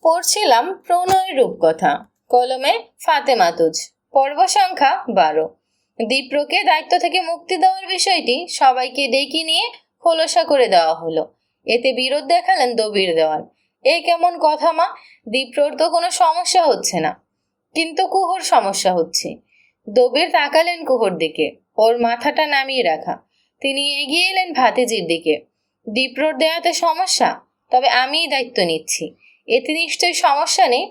পড়ছিলাম প্রণয়ের রূপকথা, কলমে ফাতেমা তুজ, পর্ব সংখ্যা 12। দীপ্রকে দায়িত্ব থেকে মুক্তি দেওয়ার বিষয়টি সবাইকে ডেকে নিয়ে খোলসা করে দেওয়া হলো। এতে বিরোধ দেখালেন দবির দেওয়ান। এ কেমন কথা মা? দীপ্রর তো কোনো সমস্যা হচ্ছে না, কিন্তু কুহুর সমস্যা হচ্ছে। দবির তাকালেন কুহুর দিকে, ওর মাথাটা নামিয়ে রাখা। তিনি এগিয়ে এলেন ভাতিজির দিকে। দীপ্রর দেয়াতে সমস্যা? তবে আমিই দায়িত্ব নিচ্ছি। এতে নিশ্চয়ই সমস্যা নেই।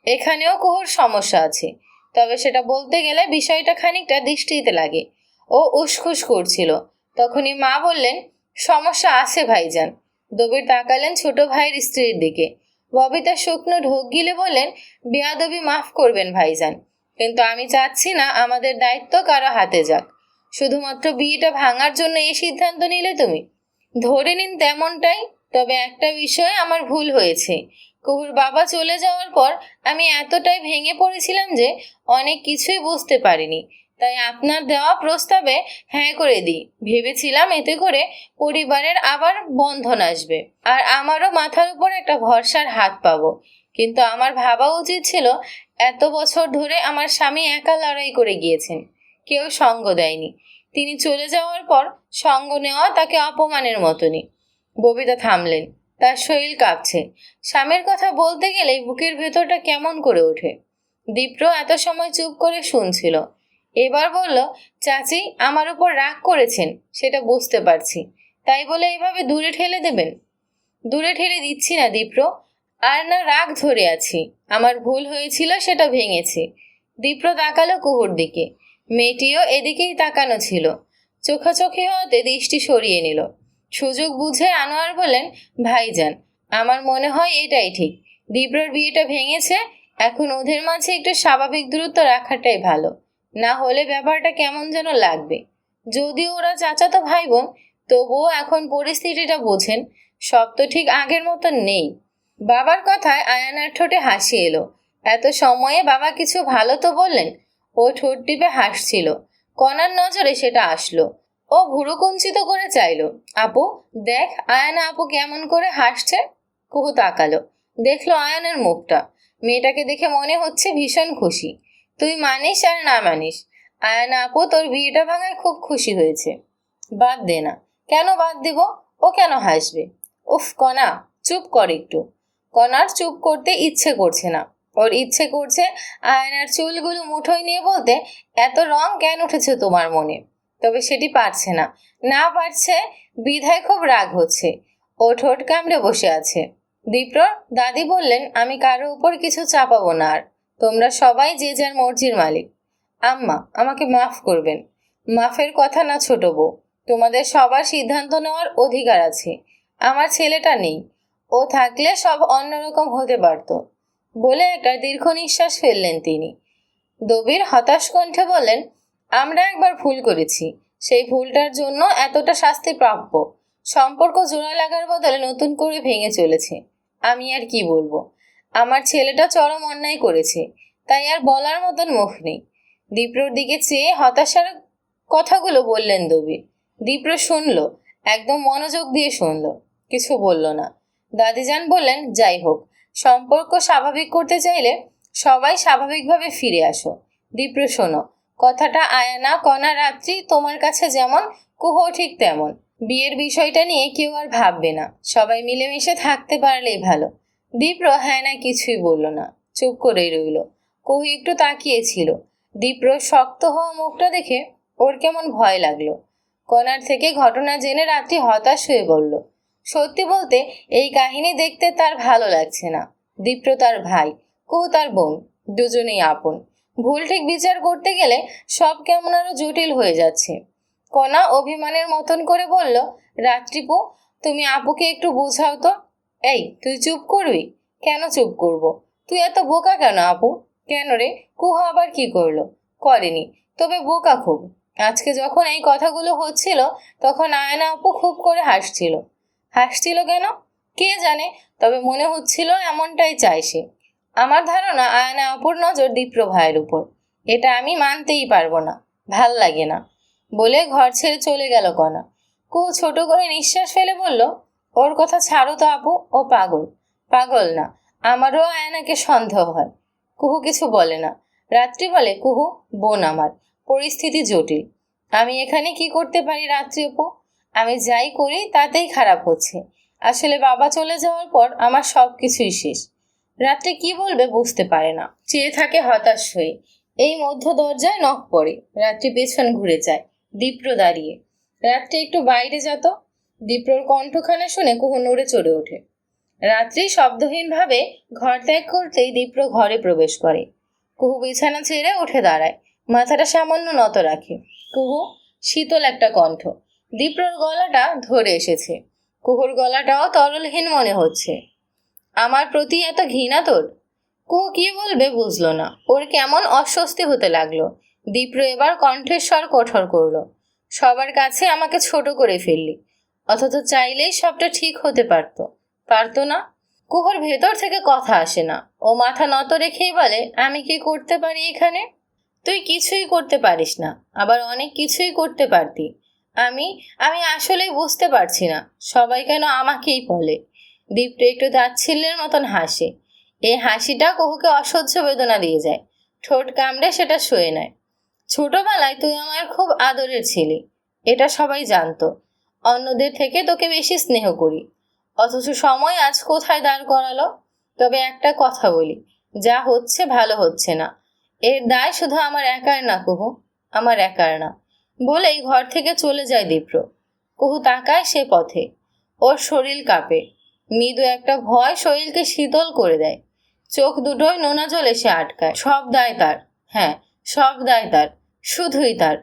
এখানেও কুহুর সমস্যা আছে, তবে সেটা বলতে গেলে বিষয়টা খানিকটা দৃষ্টিতে লাগে। ও উসখুস করছিল, তখনই মা বললেন, সমস্যা আছে ভাইজান। দবির তাকালেন ছোট ভাইয়ের স্ত্রীর দিকে। ববিতা শুকনো ঢোক গিলে বললেন, বেয়াদবি মাফ করবেন ভাইজান, কিন্তু আমি চাচ্ছি না আমাদের দায়িত্ব কারো হাতে যাক। শুধুমাত্র বিয়েটা ভাঙার জন্য এই সিদ্ধান্ত নিলে তুমি? ধরে নিন তেমনটাই। তবে একটা বিষয়ে আমার ভুল হয়েছে। কুহুর বাবা চলে যাওয়ার পর আমি এতটাই ভেঙে পড়েছিলাম যে অনেক কিছুই বুঝতে পারিনি। তাই আপনার দেওয়া প্রস্তাবে হ্যাঁ করে দিই। ভেবেছিলাম এতে করে পরিবারের আবার বন্ধন আসবে, আর আমারও মাথার উপর একটা ভরসার হাত পাবো। কিন্তু আমার ভাবা উচিত ছিল, এত বছর ধরে আমার স্বামী একা লড়াই করে গিয়েছেন, কেউ সঙ্গ দেয়নি। তিনি চলে যাওয়ার পর সঙ্গ নেওয়া তাকে অপমানের মতনই। ববিতা থামলেন, তার শরীর কাঁপছে। স্বামীর কথা বলতে গেলেই বুকের ভেতরটা কেমন করে ওঠে। দীপ্র এত সময় চুপ করে শুনছিল, এবার বলল, চাচি আমার উপর রাগ করেছেন, সেটা বুঝতে পারছি। তাই বলে এইভাবে দূরে ঠেলে দেবেন? দূরে ঠেলে দিচ্ছি না দীপ্র, আর না রাগ ধরে আছি। আমার ভুল হয়েছিল, সেটা ভেঙেছি। দীপ্র তাকালো কুহুর দিকে। মেয়েটিও এদিকেই তাকানো ছিল। চোখাচোখি হওয়াতে দৃষ্টি সরিয়ে নিল। সুযোগ বুঝে আনোয়ার বলেন, ভাইজান, আমার মনে হয় এটাই ঠিক। দীপ্রর বিয়েটা ভেঙেছে, এখন ওদের মাঝে একটু স্বাভাবিক দূরত্ব রাখাটাই ভালো। না হলে ব্যাপারটা কেমন যেন লাগবে। যদিও ওরা চাচাতো ভাই বোন, তবুও এখন পরিস্থিতিটা বোঝেন, সব তো ঠিক আগের মতো নেই। বাবার কথায় আয়ানার ঠোঁটে হাসি এলো। এত সময়ে বাবা কিছু ভালো তো বললেন। ও ঠোঁট টিপে হাসছিল। কণার নজরে সেটা আসলো। ও ভুরু কুঞ্চিত করে চাইলো, আপু দেখ আয়ানা আপু কেমন করে হাসছে। কুহু তাকালো, দেখলো আয়ানের মুখটা। মেয়েটাকে দেখে মনে হচ্ছে ভীষণ খুশি। তুই মানিস আর না মানিস, আয়ানা আপু তোর বিয়েটা ভাঙায় খুব খুশি হয়েছে। বাদ দে না। কেন বাদ দিব? ও কেন হাসবে? উফ কণা, চুপ কর একটু। কণার চুপ করতে ইচ্ছে করছে না। ওর ইচ্ছে করছে আয়নার চুলগুলো মুঠোয় নিয়ে বলতে, এত রং কেন উঠেছে তোমার মনে? তবে সেটি পারছে না। না পারছে বিধায় খুব রাগ হচ্ছে। ও ঠোঁট কামড়ে বসে আছে। দীপ্রর দাদি বললেন, আমি কারো উপর কিছু চাপাবো না আর। তোমরা সবাই যে যার মর্জির মালিক। আম্মা আমাকে মাফ করবেন। মাফের কথা না ছোট বউ, তোমাদের সবার সিদ্ধান্ত নেওয়ার অধিকার আছে। আমার ছেলেটা নেই, ও থাকলে সব অন্যরকম হতে পারত। বলে একটা দীর্ঘ নিঃশ্বাস ফেললেন তিনি। দবির হতাশ কণ্ঠে বললেন, আমরা একবার ভুল করেছি, সেই ভুলটার জন্য এতটা শাস্তি প্রাপ্য। সম্পর্ক জোড়া লাগার বদলে নতুন করে ভেঙে চলেছে। আমি আর কি বলবো? আমার ছেলেটা চরম অন্যায় করেছে, তাই আর বলার মতন মুখ নেই। দীপ্রর দিকে চেয়ে হতাশার কথাগুলো বললেন দবির। দীপ্র শুনল, একদম মনোযোগ দিয়ে শুনল, কিছু বলল না। দাদিজান বললেন, যাই হোক, সম্পর্ক স্বাভাবিক করতে চাইলে সবাই স্বাভাবিকভাবে ফিরে আসো। দীপ্র শোনো, কথাটা আয়ানা কণা রাত্রি তোমার কাছে যেমন, কুহু ঠিক তেমন। বিয়ের বিষয়টা নিয়ে কেউ আর ভাববে না, সবাই মিলেমিশে থাকতে পারলেই ভালো। দীপ্র হ্যাঁ না কিছুই বলল না, চুপ করেই রইল। কুহু একটু তাকিয়েছিল। দীপ্র শক্ত হওয়া মুখটা দেখে ওর কেমন ভয় লাগলো। কণার থেকে ঘটনা জেনে রাত্রি হতাশ হয়ে বলল, সত্যি বলতে এই কাহিনী দেখতে তার ভালো লাগছে না। দীপ্র তার ভাই, কুহু তার বোন, দুজনেই আপন। ভুল ঠিক বিচার করতে গেলে সব কেমন আরো জটিল হয়ে যাচ্ছে। কণা অভিমানের মতন করে বলল, রাত্রিপু তুমি আপুকে একটু বোঝাও তো। এই তুই চুপ করবি? কেন চুপ করব? তুই এত বোকা কেন আপু? কেন রে, কুহু আবার কি করলো? করেনি, তবে বোকা খুব। আজকে যখন এই কথাগুলো হচ্ছিল, তখন আয়না আপু খুব করে হাসছিল। হাসছিল কেন কে জানে, তবে মনে হচ্ছিল এমনটাই চাই সে। আমার ধারণা আয়না আপুর নজর দীপ্র ভাইয়ের উপর। এটা আমি মানতেই পারবো না, ভাল লাগে না। বলে ঘর ছেড়ে চলে গেল কণা। কুহু ছোট করে নিঃশ্বাস ফেলে বলল, ওর কথা ছাড়ো তো আপু, ও পাগল। পাগল না, আমারও আয়নাকে সন্দেহ হয়। কুহু কিছু বলে না। রাত্রি বলে, কুহু, বোন আমার, পরিস্থিতি জটিল। আমি এখানে কি করতে পারি রাত্রি আপু? আমি যাই করি তাতেই খারাপ হচ্ছে। আসলে বাবা চলে যাওয়ার পর আমার সব কিছুই শেষ। রাত্রে কি বলবে বুঝতে পারে না, চেয়ে থাকে হতাশ হয়ে। এই মধ্য দরজায় নখ পড়ে। রাত্রি পেছন ঘুরে যায়। দীপ্র দাঁড়িয়ে। রাত্রি একটু বাইরে যেত। দীপ্রর কণ্ঠখানা শুনে কুহু নড়ে চড়ে ওঠে। রাত্রি শব্দহীনভাবে ঘর ত্যাগ করতেই দীপ্র ঘরে প্রবেশ করে। কুহু বিছানা ছেড়ে উঠে দাঁড়ায়। মাথাটা সামান্য নত রাখে। কুহু, শীতল একটা কণ্ঠ। দীপ্রর গলাটা ধরে এসেছে। কুহুর গলাটাও তরলহীন মনে হচ্ছে। আমার প্রতি এত ঘৃণা তোর? কুহু কি বলবে বুঝলো না। ওর কেমন অস্বস্তি হতে লাগলো। দীপ্র এবার কণ্ঠের স্বর কঠোর করলো। সবার কাছে আমাকে ছোট করে ফেললি, অথচ চাইলেই সবটা ঠিক হতে পারতো না? কুহুর ভেতর থেকে কথা আসে না। ও মাথা নত রেখেই বলে, আমি কি করতে পারি এখানে? তুই কিছুই করতে পারিস না, আবার অনেক কিছুই করতে পারতি। আমি আমি আসলেই বুঝতে পারছি না সবাই কেন আমাকেই বলে। দীপ্ত একটু তাচ্ছিল্যের মতন হাসে। এই হাসিটা কুহুকে অসহ্য বেদনা দিয়ে যায়। ঠোঁট কামড়ে সেটা সয়ে নেয়। ছোটবেলায় তুই আমার খুব আদরের ছিলি, এটা সবাই জানতো। অন্যদের থেকে তোকে বেশি স্নেহ করি। অথচ সময় আজ কোথায় দাঁড় করালো? তবে একটা কথা বলি, যা হচ্ছে ভালো হচ্ছে না। এর দায় শুধু আমার একার না কুহু, আমার একার না। বলেই ঘর থেকে চলে যায় দীপ্র। কুহু তাকায় সে পথে। ওর শরীর কাঁপে। মৃদু একটা ভয় শরীরকে শীতল করে দেয়। চোখ দুটোই নোনা জলে সে আটকায়। সব দায় তার। হ্যাঁ, সব দায় তার। শুধুই তার।